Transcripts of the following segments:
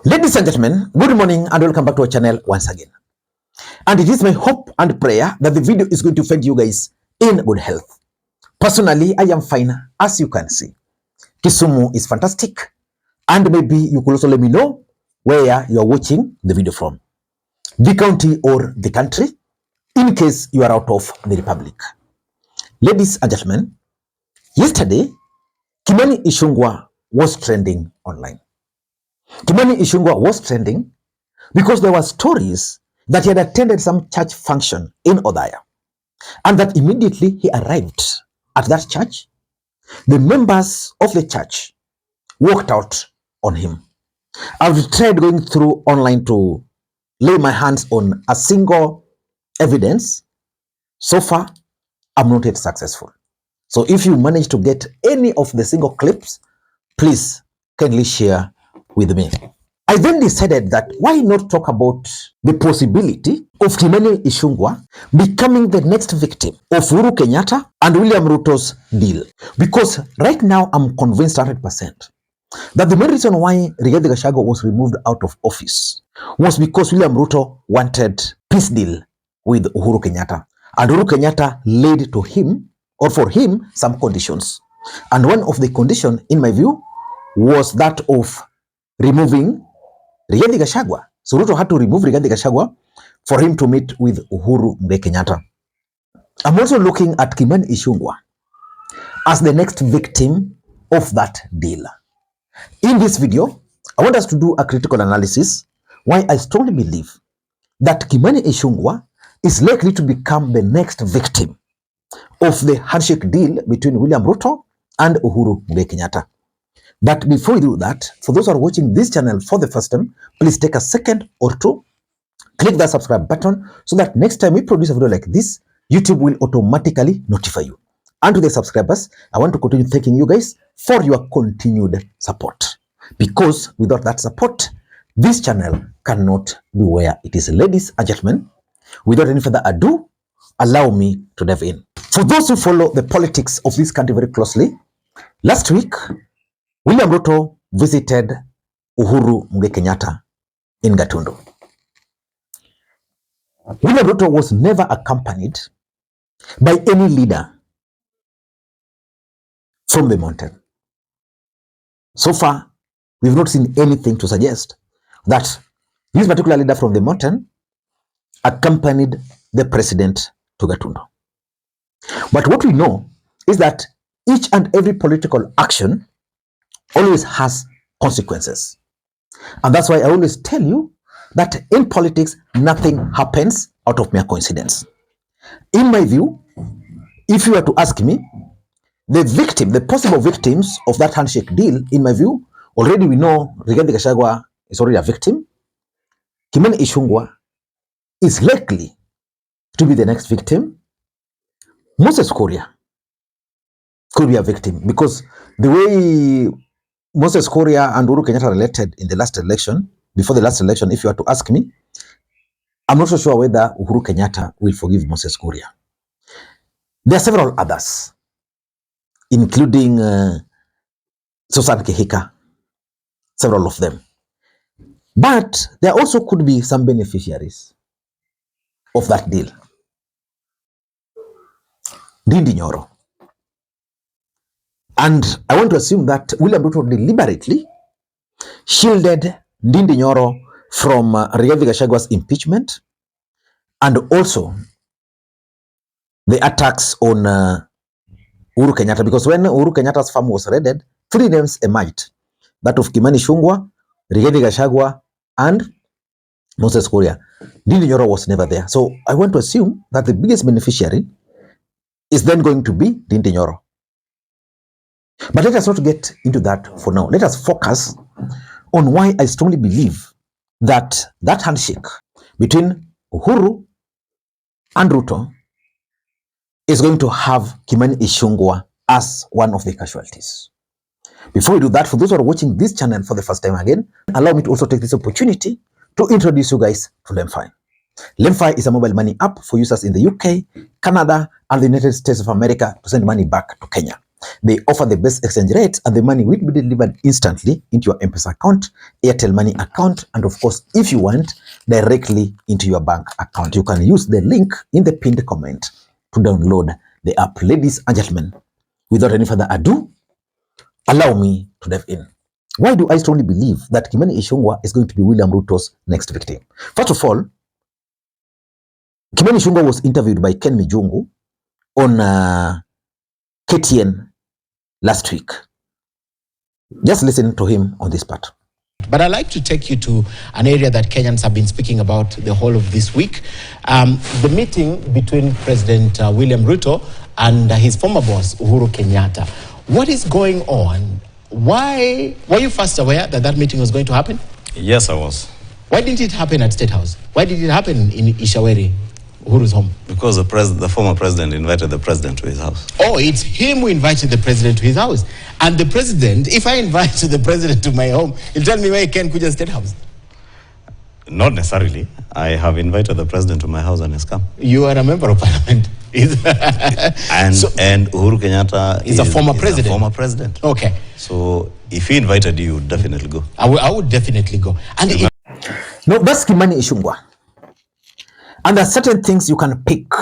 Ladies and gentlemen, good morning and welcome back to our channel once again. And it is my hope and prayer that the video is going to find you guys in good health. Personally, I am fine, as you can see. Kisumu is fantastic, and maybe you could also let me know where you are watching the video from. The county or the country, in case you are out of the republic. Ladies and gentlemen, yesterday, Kimani Ichung'wah was trending online. Kimani Ichung'wah was trending because there were stories that he had attended some church function in Othaya, and that immediately he arrived at that church, the members of the church walked out on him. I've tried going through online to lay my hands on a single evidence. So far, I'm not yet successful. So if you manage to get any of the single clips, please kindly share with me. I then decided that why not talk about the possibility of Kimani Ichung'wah becoming the next victim of Uhuru Kenyatta and William Ruto's deal. Because right now I'm convinced 100% that the main reason why Rigathi Gachagua was removed out of office was because William Ruto wanted peace deal with Uhuru Kenyatta. And Uhuru Kenyatta laid to him, or for him, some conditions. And one of the conditions, in my view, was that of removing Rigathi Gachagua. So Ruto had to remove Rigathi Gachagua for him to meet with Uhuru Kenyatta. I'm also looking at Kimani Ichung'wah as the next victim of that deal. In this video, I want us to do a critical analysis why I strongly believe that Kimani Ichung'wah is likely to become the next victim of the handshake deal between William Ruto and Uhuru Kenyatta. But before we do that, for those who are watching this channel for the first time, please take a second or two, click that subscribe button so that next time we produce a video like this, YouTube will automatically notify you. And to the subscribers, I want to continue thanking you guys for your continued support. Because without that support, this channel cannot be where it is. Ladies and gentlemen, without any further ado, allow me to dive in. For those who follow the politics of this country very closely, last week, William Ruto visited Uhuru Kenyatta in Gatundu. William Ruto was never accompanied by any leader from the mountain. So far, we've not seen anything to suggest that this particular leader from the mountain accompanied the president to Gatundu. But what we know is that each and every political action always has consequences. And that's why I always tell you that in politics, nothing happens out of mere coincidence. In my view, if you were to ask me, the possible victims of that handshake deal, in my view, already we know Rigathi Gachagua is already a victim. Kimani Ichung'wah is likely to be the next victim. Moses Kuria could be a victim because the way Moses Kuria and Uhuru Kenyatta related in the last election, before the last election, if you were to ask me, I'm not so sure whether Uhuru Kenyatta will forgive Moses Kuria. There are several others, including Susan Kihika, several of them. But there also could be some beneficiaries of that deal. Ndindi Nyoro. And I want to assume that William Ruto deliberately shielded Ndindi Nyoro from Rigathi Gachagua's impeachment and also the attacks on Uhuru Kenyatta. Because when Uhuru Kenyatta's farm was raided, 3 names emerged. That of Kimani Ichung'wah, Rigathi Gachagua, and Moses Kuria. Ndindi Nyoro was never there. So I want to assume that the biggest beneficiary is then going to be Ndindi Nyoro. But let us not get into that for now. Let us focus on why I strongly believe that that handshake between Uhuru and Ruto is going to have Kimani Ichung'wah as one of the casualties. Before we do that, for those who are watching this channel for the first time again, allow me to also take this opportunity to introduce you guys to LemFi. LemFi is a mobile money app for users in the UK, Canada, and the United States of America to send money back to Kenya. They offer the best exchange rate and the money will be delivered instantly into your Mpesa account, Airtel Money account, and of course, if you want, directly into your bank account. You can use the link in the pinned comment to download the app. Ladies and gentlemen, without any further ado, allow me to dive in. Why do I strongly believe that Kimani Ichung'wah is going to be William Ruto's next victim? First of all, Kimani Ichung'wah was interviewed by Ken Mijungu on KTN last week. Just listen to him on this part. But I'd like to take you to an area that Kenyans have been speaking about the whole of this week. The meeting between President William Ruto and his former boss, Uhuru Kenyatta. What is going on? Why were you first aware that that meeting was going to happen? Yes, I was. Why didn't it happen at State House? Why did it happen in Ishaweri, Uhuru's home? Because the former president invited the president to his house. Oh, it's him who invited the president to his house. And the president, if I invite the president to my home, he'll tell me where he can Kuja State House. Not necessarily. I have invited the president to my house and he's come. You are a member of parliament. And Uhuru Kenyatta is a former president. A former president. Okay. So if he invited you, you'd definitely go. I would definitely go. And no, that's Kimani Ichung'wah. And there are certain things you can pick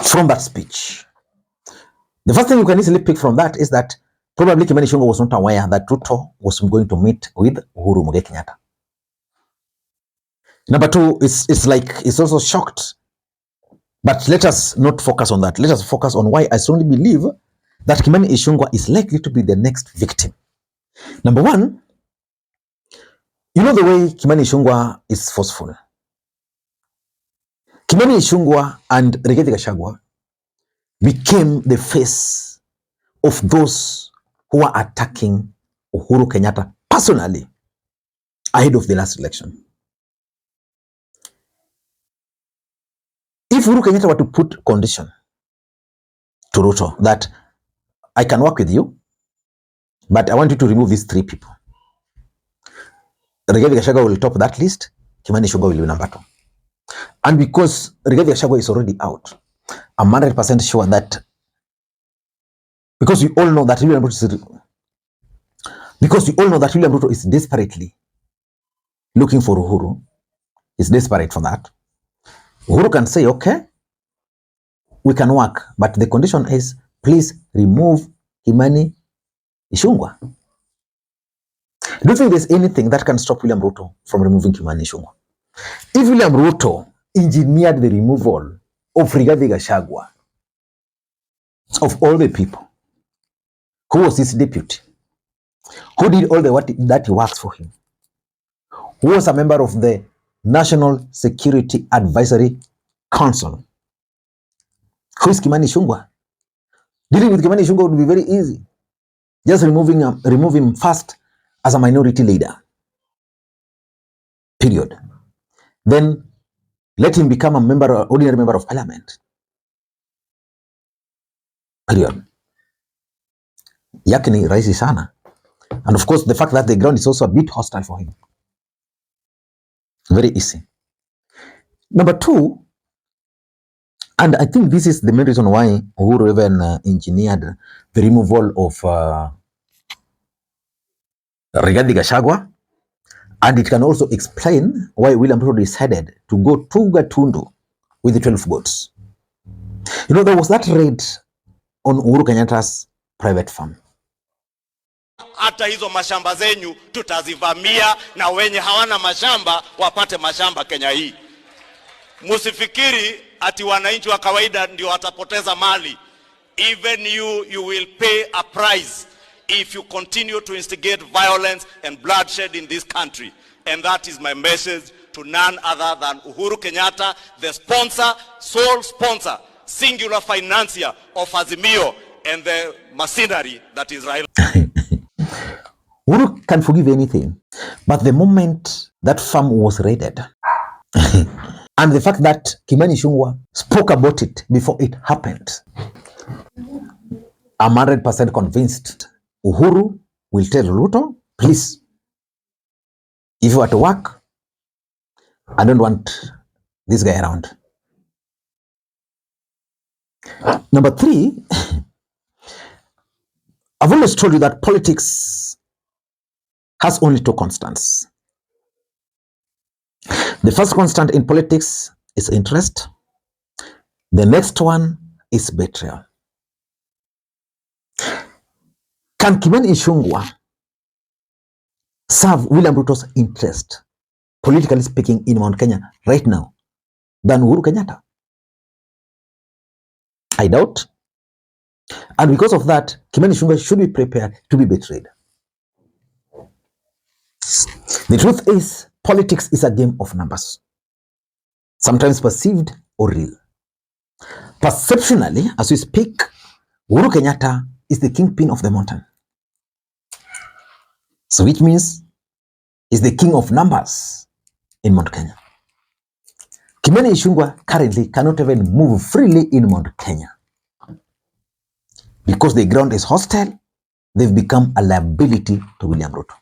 from that speech. The first thing you can easily pick from that is that probably Kimani Ichung'wah was not aware that Ruto was going to meet with Uhuru Kenyatta. Number two, it's also shocked. But let us not focus on that. Let us focus on why I strongly believe that Kimani Ichung'wah is likely to be the next victim. Number one, you know the way Kimani Ichung'wah is forceful. Kimani Ichung'wah and Rigathi Gachagua became the face of those who are attacking Uhuru Kenyatta personally ahead of the last election. If Uhuru Kenyatta were to put condition to Ruto that I can work with you, but I want you to remove these three people, Rigathi Gachagua will top that list, Kimani Ichung'wah will be number 2. And because Rigathi Gachagua is already out, I'm 100% sure that because we all know that William Ruto is desperately looking for Uhuru, is desperate for that. Uhuru can say, okay, we can work, but the condition is please remove Kimani Ichung'wah. Do you think there's anything that can stop William Ruto from removing Kimani Ichung'wah? If William Ruto engineered the removal of Rigathi Gachagua, of all the people, who was his deputy, who did all the work that he works for him, who was a member of the National Security Advisory Council, who is Kimani Ichung'wah? Dealing with Kimani Ichung'wah would be very easy. Just remove him first as a minority leader. Period. Then let him become ordinary member of parliament. Period. Yake ni rahisi sana. And of course, the fact that the ground is also a bit hostile for him. Very easy. Number 2, and I think this is the main reason why Uhuru even engineered the removal of Rigathi Gachagua, and it can also explain why William Ruto decided to go to Gatundu with the 12 goats. You know, there was that raid on Uhuru Kenyatta's private farm. Hata hizo mashamba zenyu tutazivamia na wenye hawana mashamba wapate mashamba Kenya hii. Musifikiri ati wananchi wa kawaida ndio watapoteza mali. Even you will pay a price if you continue to instigate violence and bloodshed in this country. And that is my message to none other than Uhuru Kenyatta, the sponsor, sole sponsor, singular financier of Azimio and the machinery that is Raila. Uhuru can forgive anything, but the moment that farm was raided, and the fact that Kimani Ichung'wah spoke about it before it happened, I'm 100% convinced Uhuru will tell Ruto, please, if you are to work, I don't want this guy around. Number 3, I've always told you that politics has only two constants. The first constant in politics is interest. The next one is betrayal. Can Kimani Ichung'wah serve William Ruto's interest, politically speaking, in Mount Kenya right now than Uhuru Kenyatta? I doubt. And because of that, Kimani Ichung'wah should be prepared to be betrayed. The truth is, politics is a game of numbers, sometimes perceived or real. Perceptionally, as we speak, Uhuru Kenyatta is the kingpin of the mountain. So which means he's the king of numbers in Mount Kenya. Kimani Ichung'wah currently cannot even move freely in Mount Kenya. Because the ground is hostile, they've become a liability to William Ruto.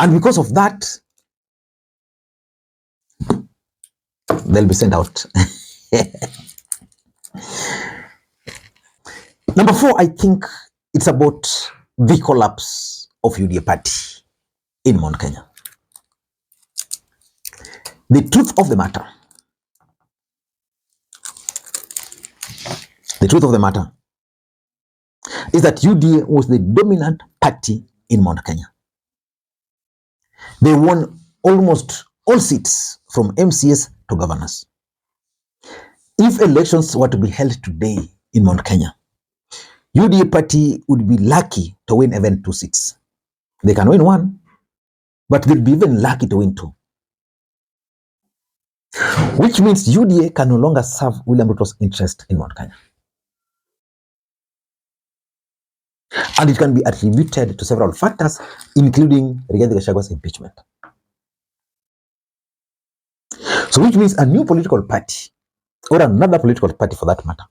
And because of that, they'll be sent out. Number 4, I think it's about the collapse of UDA party in Mount Kenya. The truth of the matter is that UDA was the dominant party in Mount Kenya. They won almost all seats from MCS to governors. If elections were to be held today in Mount Kenya, UDA party would be lucky to win even 2 seats. They can win 1, but they'll be even lucky to win 2. Which means UDA can no longer serve William Ruto's interest in Mount Kenya. And it can be attributed to several factors, including Rigathi Gachagwa's impeachment. So which means a new political party, or another political party for that matter,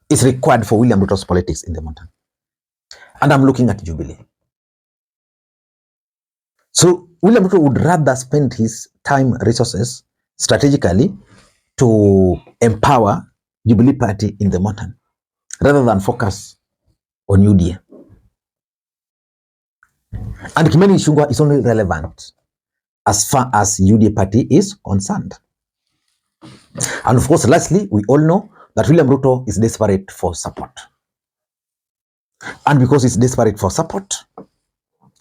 is required for William Ruto's politics in the mountain. And I'm looking at Jubilee. So William Ruto would rather spend his time, resources, strategically to empower Jubilee party in the mountain, rather than focus on UDA. And Kimani Ichung'wah is only relevant as far as UDA party is concerned. And of course, lastly, we all know that William Ruto is desperate for support. And because he's desperate for support,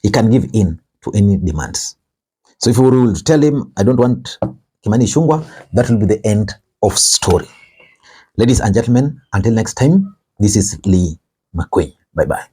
he can give in to any demands. So if we will tell him, I don't want Kimani Ichung'wah, that will be the end of story. Ladies and gentlemen, until next time, this is Lee Makwiny. Bye-bye.